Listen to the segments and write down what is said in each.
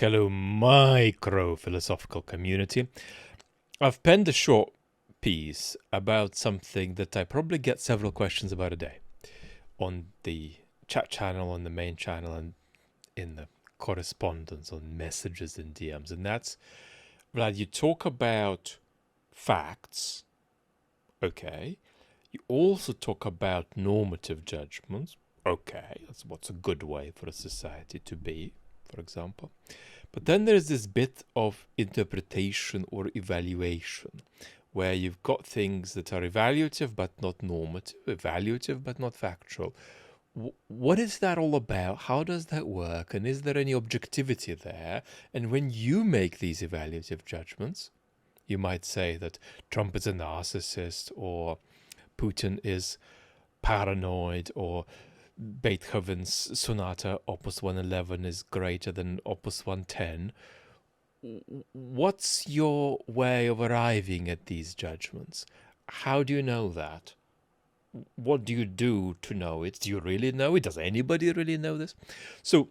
Hello, micro-philosophical community. I've penned a short piece about something that I probably get several questions about a day on the chat channel, on the main channel, and in the correspondence on messages and DMs. And that's, Vlad, you talk about facts, okay. You also talk about normative judgments, okay. That's what's a good way for a society to be, for example. But then there's this bit of interpretation or evaluation, where you've got things that are evaluative but not normative, evaluative but not factual. What is that all about? How does that work? And is there any objectivity there? And when you make these evaluative judgments, you might say that Trump is a narcissist, or Putin is paranoid, or Beethoven's Sonata Opus 111 is greater than Opus 110. What's your way of arriving at these judgments? How do you know that? What do you do to know it? Do you really know it? Does anybody really know this? So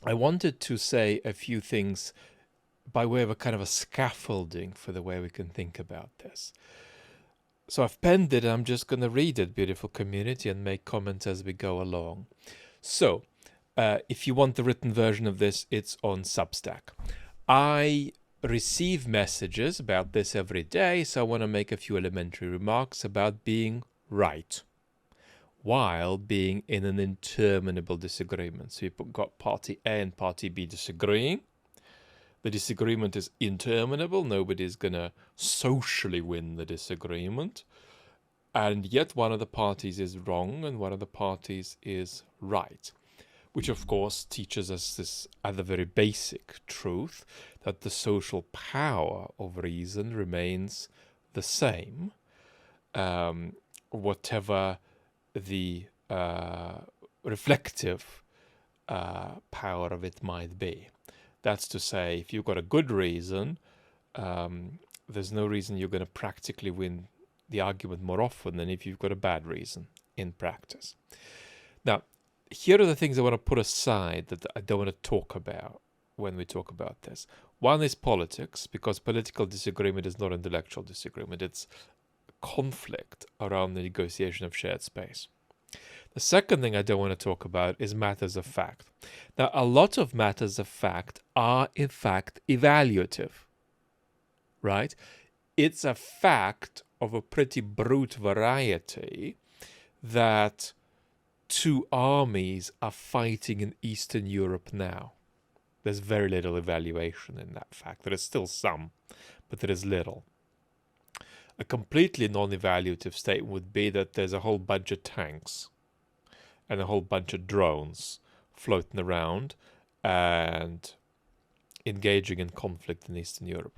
I wanted to say a few things by way of a kind of a scaffolding for the way we can think about this. So I've penned it, and I'm just going to read it, beautiful community, and make comments as we go along. So if you want the written version of this, it's on Substack. I receive messages about this every day, so I want to make a few elementary remarks about being right while being in an interminable disagreement. So you've got party A and party B disagreeing. The disagreement is interminable. Nobody's going to socially win the disagreement. And yet one of the parties is wrong and one of the parties is right. Which, of course, teaches us this other very basic truth, that the social power of reason remains the same, whatever the reflective power of it might be. That's to say, if you've got a good reason, there's no reason you're going to practically win the argument more often than if you've got a bad reason in practice. Now, here are the things I want to put aside that I don't want to talk about when we talk about this. One is politics, because political disagreement is not intellectual disagreement. It's conflict around the negotiation of shared space. The second thing I don't want to talk about is matters of fact. Now, a lot of matters of fact are, in fact, evaluative, right? It's a fact of a pretty brute variety that two armies are fighting in Eastern Europe now. There's very little evaluation in that fact. There is still some, but there is little. A completely non-evaluative statement would be that there's a whole bunch of tanks and a whole bunch of drones floating around and engaging in conflict in Eastern Europe.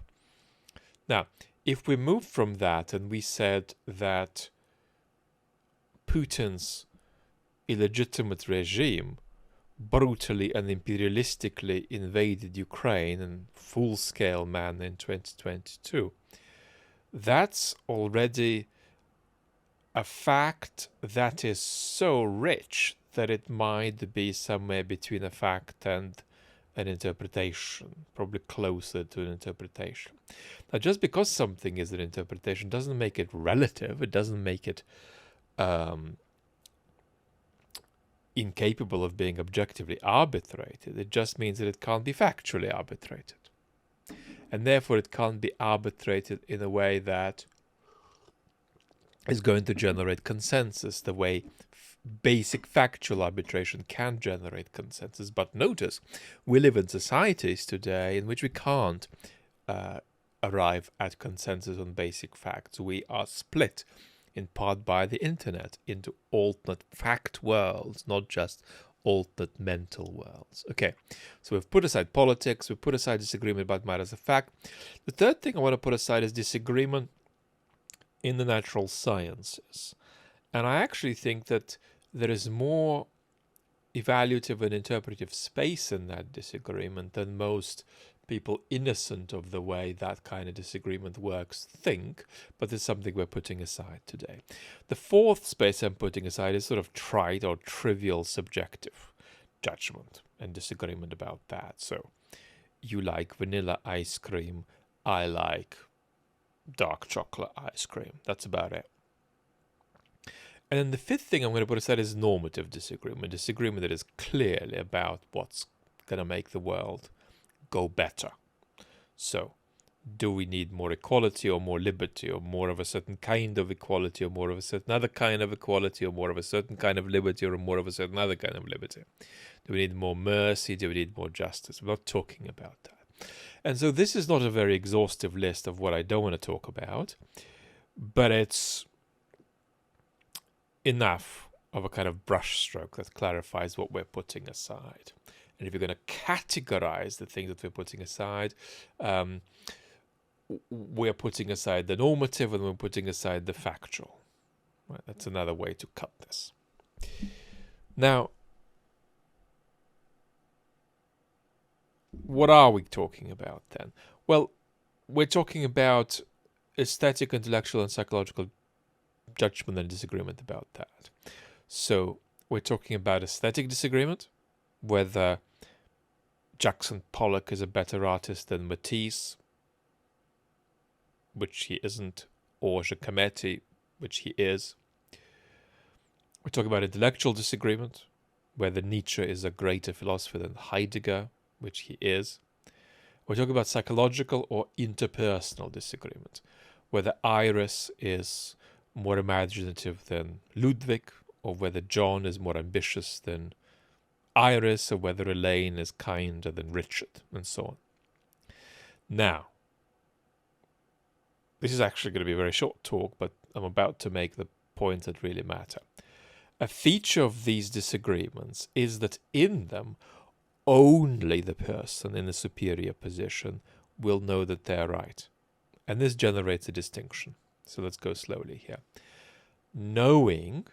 Now, if we move from that and we said that Putin's illegitimate regime brutally and imperialistically invaded Ukraine in full-scale manner in 2022, that's already a fact that is so rich that it might be somewhere between a fact and an interpretation, probably closer to an interpretation. Now, just because something is an interpretation doesn't make it relative. It doesn't make it incapable of being objectively arbitrated. It just means that it can't be factually arbitrated. And therefore it can't be arbitrated in a way that is going to generate consensus, the way basic factual arbitration can generate consensus. But notice, we live in societies today in which we can't arrive at consensus on basic facts. We are split in part by the internet into alternate fact worlds, not just alternate mental worlds. Okay, so we've put aside politics, we've put aside disagreement about matters of fact. The third thing I want to put aside is disagreement in the natural sciences. And I actually think that there is more evaluative and interpretive space in that disagreement than most people innocent of the way that kind of disagreement works think, but it's something we're putting aside today. The fourth space I'm putting aside is sort of trite or trivial subjective judgment and disagreement about that. So you like vanilla ice cream, I like dark chocolate ice cream. That's about it. And then the fifth thing I'm going to put aside is normative disagreement. Disagreement that is clearly about what's going to make the world go better. So, do we need more equality or more liberty, or more of a certain kind of equality or more of a certain other kind of equality, or more of a certain kind of liberty or more of a certain other kind of liberty? Do we need more mercy? Do we need more justice? We're not talking about that. And so this is not a very exhaustive list of what I don't want to talk about, but it's enough of a kind of brushstroke that clarifies what we're putting aside. And if you're going to categorize the things that we're putting aside, we're putting aside the normative and we're putting aside the factual. Right? That's another way to cut this. Now, what are we talking about then? Well, we're talking about aesthetic, intellectual, and psychological judgment and disagreement about that. So we're talking about aesthetic disagreement, whether Jackson Pollock is a better artist than Matisse, which he isn't, or Giacometti, which he is. We're talking about intellectual disagreement, whether Nietzsche is a greater philosopher than Heidegger, which he is. We're talking about psychological or interpersonal disagreement, whether Iris is more imaginative than Ludwig, or whether John is more ambitious than Iris, or whether Elaine is kinder than Richard, and so on. Now, this is actually going to be a very short talk, but I'm about to make the points that really matter. A feature of these disagreements is that in them, only the person in a superior position will know that they're right. And this generates a distinction. So let's go slowly here. Knowing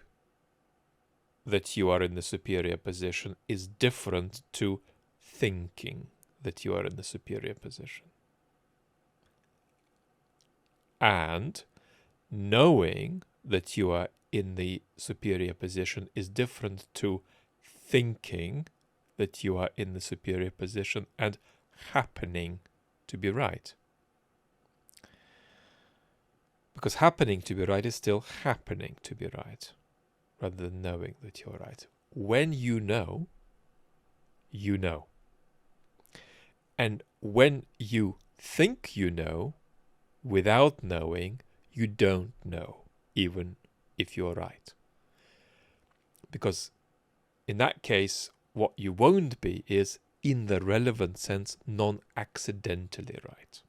that you are in the superior position is different to thinking that you are in the superior position. And knowing that you are in the superior position is different to thinking that you are in the superior position and happening to be right. Because happening to be right is still happening to be right, rather than knowing that you're right. When you know, you know. And when you think you know, without knowing, you don't know, even if you're right. Because in that case, what you won't be is, in the relevant sense, non-accidentally right.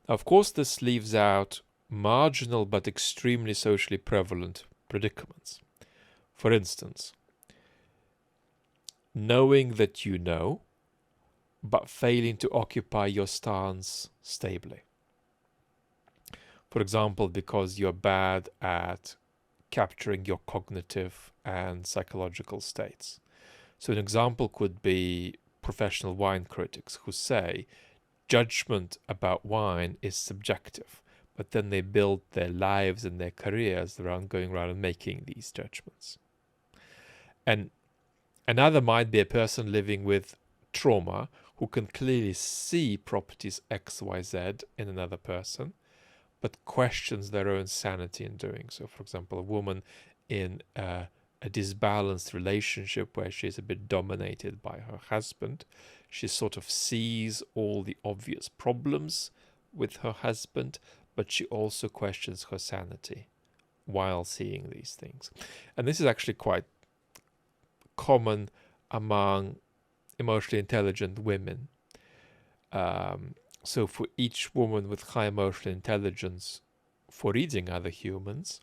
Now, of course, this leaves out marginal but extremely socially prevalent predicaments. For instance, knowing that you know, but failing to occupy your stance stably. For example, because you're bad at capturing your cognitive and psychological states. So an example could be professional wine critics who say judgment about wine is subjective, but then they build their lives and their careers around going around and making these judgments. And another might be a person living with trauma who can clearly see properties X, Y, Z in another person, but questions their own sanity in doing so. For example, a woman in a disbalanced relationship where she's a bit dominated by her husband. She sort of sees all the obvious problems with her husband, but she also questions her sanity while seeing these things. And this is actually quite common among emotionally intelligent women. So for each woman with high emotional intelligence for reading other humans,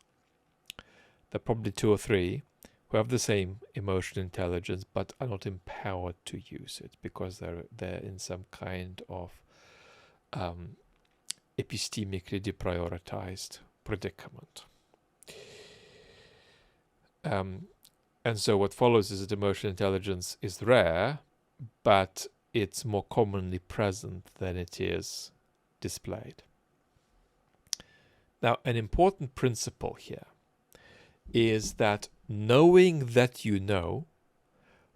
there are probably 2 or 3 who have the same emotional intelligence but are not empowered to use it because they're in some kind of epistemically deprioritized predicament. And so what follows is that emotional intelligence is rare, but it's more commonly present than it is displayed. Now, an important principle here is that knowing that you know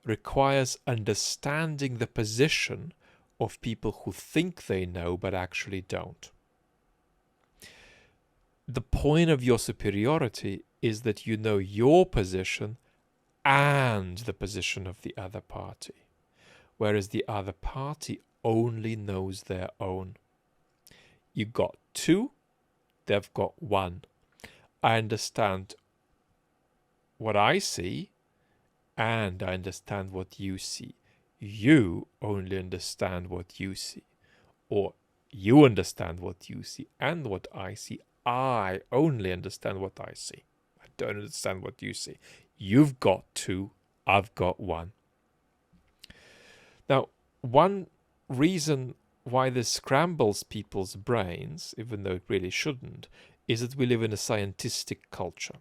requires understanding the position of people who think they know but actually don't. The point of your superiority is that you know your position and the position of the other party, whereas the other party only knows their own. You got two, they've got one. I understand what I see, and I understand what you see. You only understand what you see. Or you understand what you see and what I see. I only understand what I see. I don't understand what you see. You've got two, I've got one. Now, one reason why this scrambles people's brains, even though it really shouldn't, is that we live in a scientistic culture.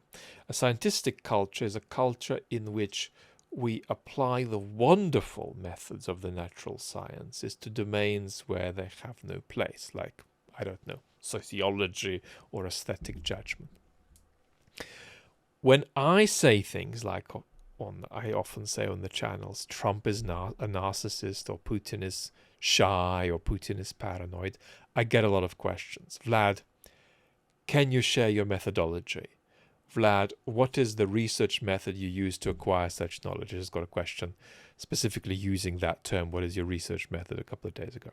A scientistic culture is a culture in which we apply the wonderful methods of the natural sciences to domains where they have no place, like, I don't know, sociology or aesthetic judgment. When I say things like, I often say on the channels, Trump is a narcissist, or Putin is shy, or Putin is paranoid, I get a lot of questions. Vlad, can you share your methodology? Vlad, what is the research method you use to acquire such knowledge? I just got a question specifically using that term. What is your research method? A couple of days ago.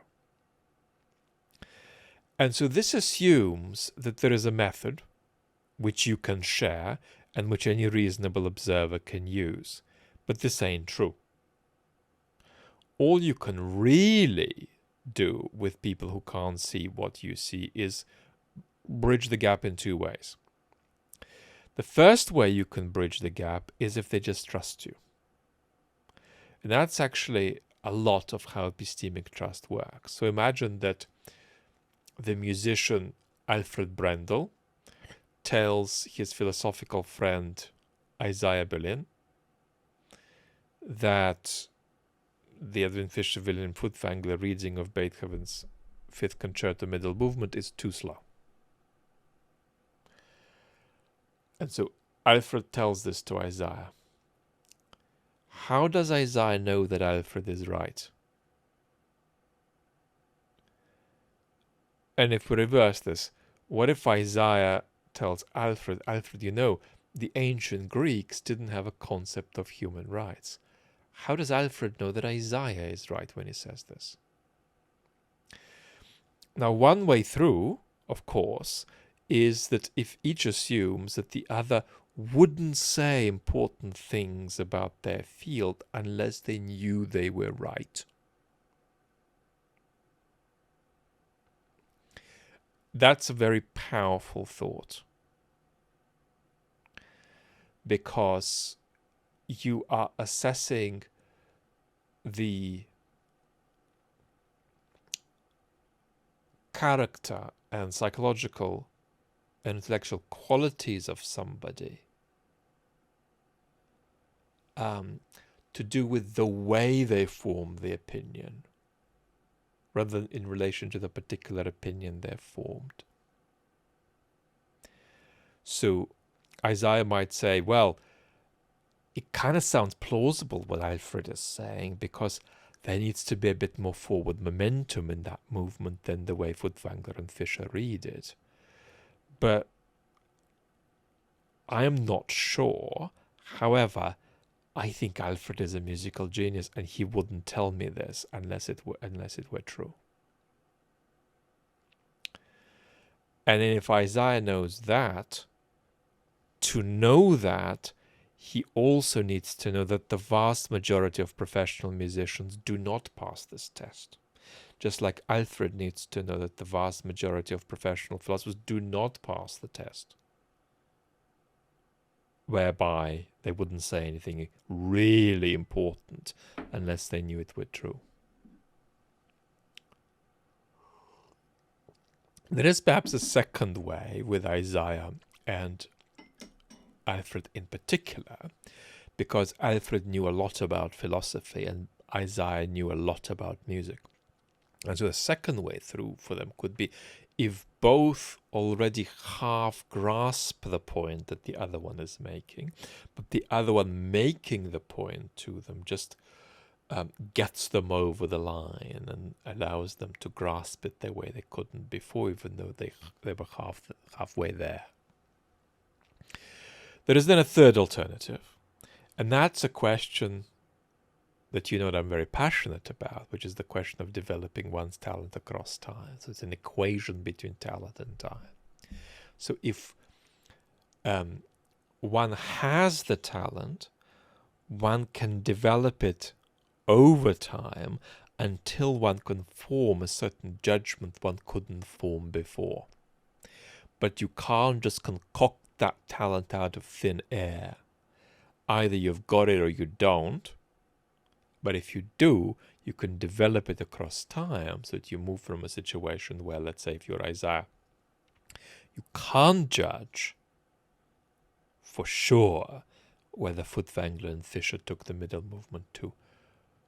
And so this assumes that there is a method which you can share and which any reasonable observer can use. But this ain't true. All you can really do with people who can't see what you see is bridge the gap in two ways. The first way you can bridge the gap is if they just trust you. And that's actually a lot of how epistemic trust works. So imagine that the musician Alfred Brendel tells his philosophical friend Isaiah Berlin that the Edwin Fischer Wilhelm Furtwängler reading of Beethoven's Fifth Concerto Middle Movement is too slow. And so Alfred tells this to Isaiah. How does Isaiah know that Alfred is right? And if we reverse this, what if Isaiah tells Alfred, you know, the ancient Greeks didn't have a concept of human rights. How does Alfred know that Isaiah is right when he says this? Now, one way through, of course, is that if each assumes that the other wouldn't say important things about their field unless they knew they were right. That's a very powerful thought, because you are assessing the character and psychological and intellectual qualities of somebody to do with the way they form the opinion, rather than in relation to the particular opinion they've formed. So Isaiah might say, well, it kind of sounds plausible what Alfred is saying, because there needs to be a bit more forward momentum in that movement than the way Furtwängler and Fischer read it. But I am not sure. However, I think Alfred is a musical genius, and he wouldn't tell me this unless it were true. And if Isaiah knows that, to know that, he also needs to know that the vast majority of professional musicians do not pass this test. Just like Alfred needs to know that the vast majority of professional philosophers do not pass the test, whereby they wouldn't say anything really important unless they knew it were true. There is perhaps a second way with Isaiah and Alfred in particular, because Alfred knew a lot about philosophy and Isaiah knew a lot about music. And so the second way through for them could be, if both already half grasp the point that the other one is making, but the other one making the point to them just gets them over the line and allows them to grasp it the way they couldn't before, even though they were halfway there. There is then a third alternative, and that's a question that you know that I'm very passionate about, which is the question of developing one's talent across time. So it's an equation between talent and time. So if one has the talent, one can develop it over time until one can form a certain judgment one couldn't form before. But you can't just concoct that talent out of thin air. Either you've got it or you don't. But if you do, you can develop it across time so that you move from a situation where, let's say, if you're Isaiah, you can't judge for sure whether Furtwängler and Fischer took the middle movement too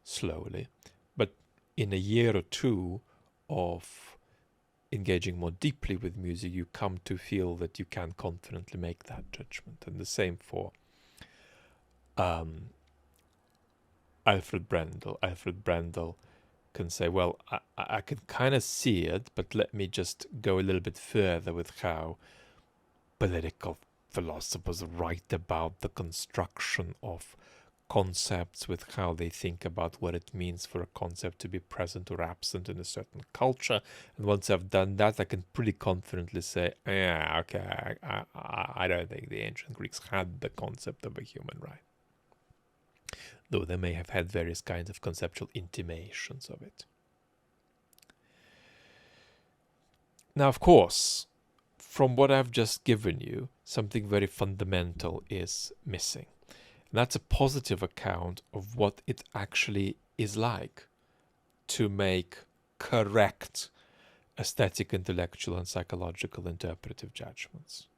slowly. But in a year or two of engaging more deeply with music, you come to feel that you can confidently make that judgment. And the same for Alfred Brendel. Alfred Brendel can say, well, I can kind of see it, but let me just go a little bit further with how political philosophers write about the construction of concepts, with how they think about what it means for a concept to be present or absent in a certain culture. And once I've done that, I can pretty confidently say, yeah, okay, I don't think the ancient Greeks had the concept of a human right, though they may have had various kinds of conceptual intimations of it. Now, of course, from what I've just given you, something very fundamental is missing. And that's a positive account of what it actually is like to make correct aesthetic, intellectual, and psychological interpretive judgments.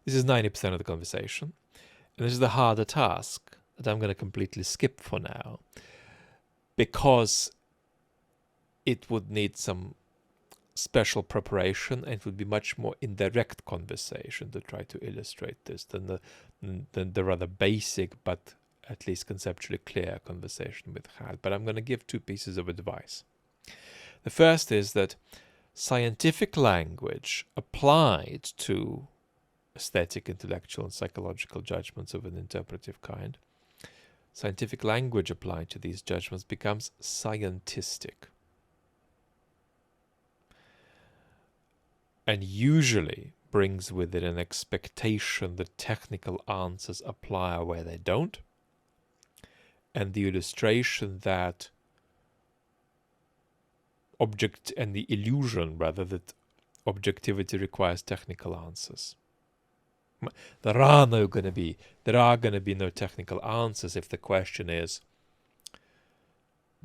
This is 90% of the conversation, and this is the harder task that I'm going to completely skip for now, because it would need some special preparation, and it would be much more indirect conversation to try to illustrate this than the rather basic but at least conceptually clear conversation we've had. But I'm going to give two pieces of advice. The first is that scientific language applied to aesthetic, intellectual, and psychological judgments of an interpretive kind, scientific language applied to these judgments becomes scientistic. And usually brings with it an expectation that technical answers apply where they don't, and the illustration that the illusion rather that objectivity requires technical answers. There are going to be no technical answers if the question is,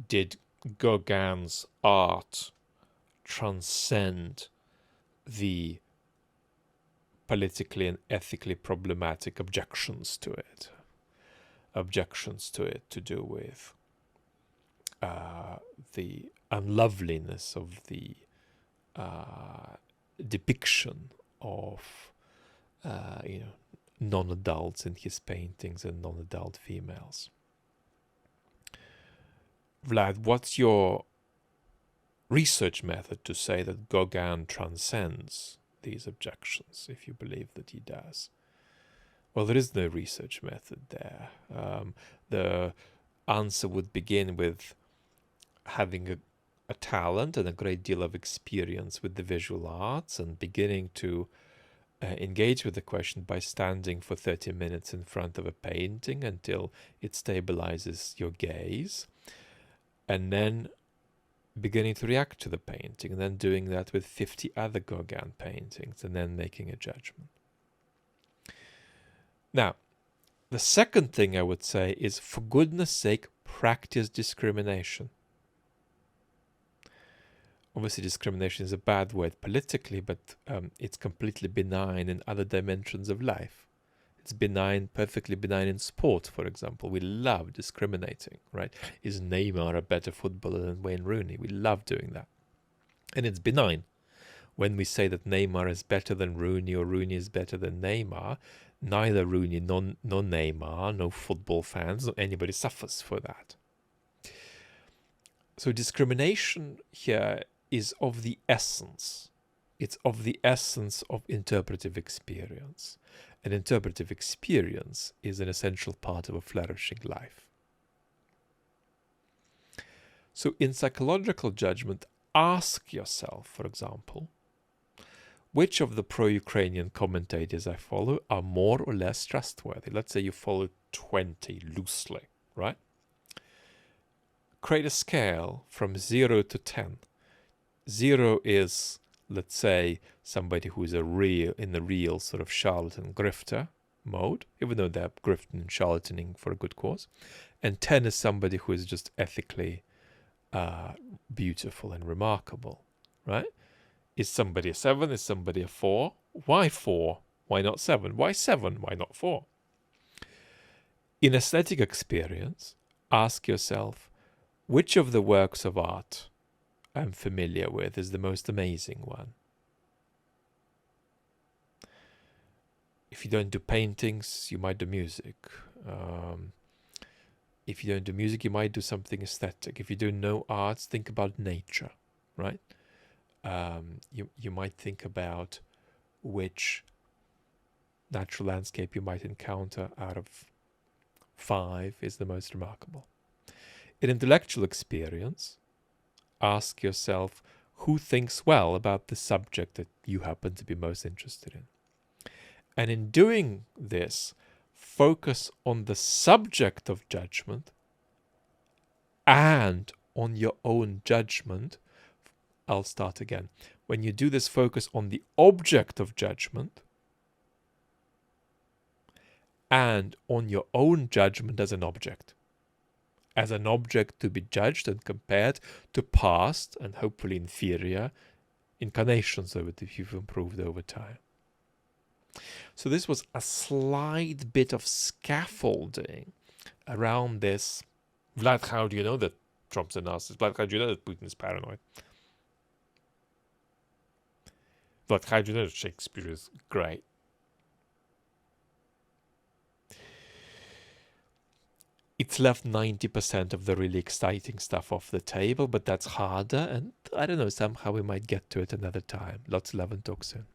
did Gauguin's art transcend the politically and ethically problematic objections to it to do with the unloveliness of the depiction of non-adults in his paintings and non-adult females. Vlad, what's your research method to say that Gauguin transcends these objections, if you believe that he does? Well, there is no research method there. The answer would begin with having a talent and a great deal of experience with the visual arts, and beginning to engage with the question by standing for 30 minutes in front of a painting until it stabilizes your gaze, and then beginning to react to the painting, and then doing that with 50 other Gauguin paintings, and then making a judgment. Now, the second thing I would say is, for goodness sake, practice discrimination. Obviously, discrimination is a bad word politically, but it's completely benign in other dimensions of life. It's benign, perfectly benign in sport, for example. We love discriminating, right? Is Neymar a better footballer than Wayne Rooney? We love doing that. And it's benign. When we say that Neymar is better than Rooney or Rooney is better than Neymar, neither Rooney nor Neymar, no football fans, nor anybody suffers for that. So discrimination here is of the essence. It's of the essence of interpretive experience. And interpretive experience is an essential part of a flourishing life. So in psychological judgment, ask yourself, for example, which of the pro-Ukrainian commentators I follow are more or less trustworthy? Let's say you follow 20 loosely, right? Create a scale from 0 to 10. 0 is, let's say, somebody who is in the real sort of charlatan grifter mode, even though they're grifting and charlataning for a good cause. And 10 is somebody who is just ethically beautiful and remarkable, right? Is somebody a 7? Is somebody a 4? Why 4? Why not 7? Why 7? Why not 4? In aesthetic experience, ask yourself, which of the works of art I'm familiar with is the most amazing one? If you don't do paintings, you might do music. If you don't do music, you might do something aesthetic. If you do no arts, think about nature, right? You might think about which natural landscape you might encounter out of 5 is the most remarkable. In intellectual experience, ask yourself who thinks well about the subject that you happen to be most interested in. And in doing this, focus on the subject of judgment and on your own judgment. I'll start again. When you do this, focus on the object of judgment and on your own judgment as an object. As an object to be judged and compared to past and hopefully inferior incarnations of it if you've improved over time. So this was a slight bit of scaffolding around this. Vlad, how do you know that Trump's a narcissist? Vlad, how do you know that Putin is paranoid? Vlad, how do you know that Shakespeare is great? It's left 90% of the really exciting stuff off the table, but that's harder, and I don't know, somehow we might get to it another time. Lots of love and talk soon.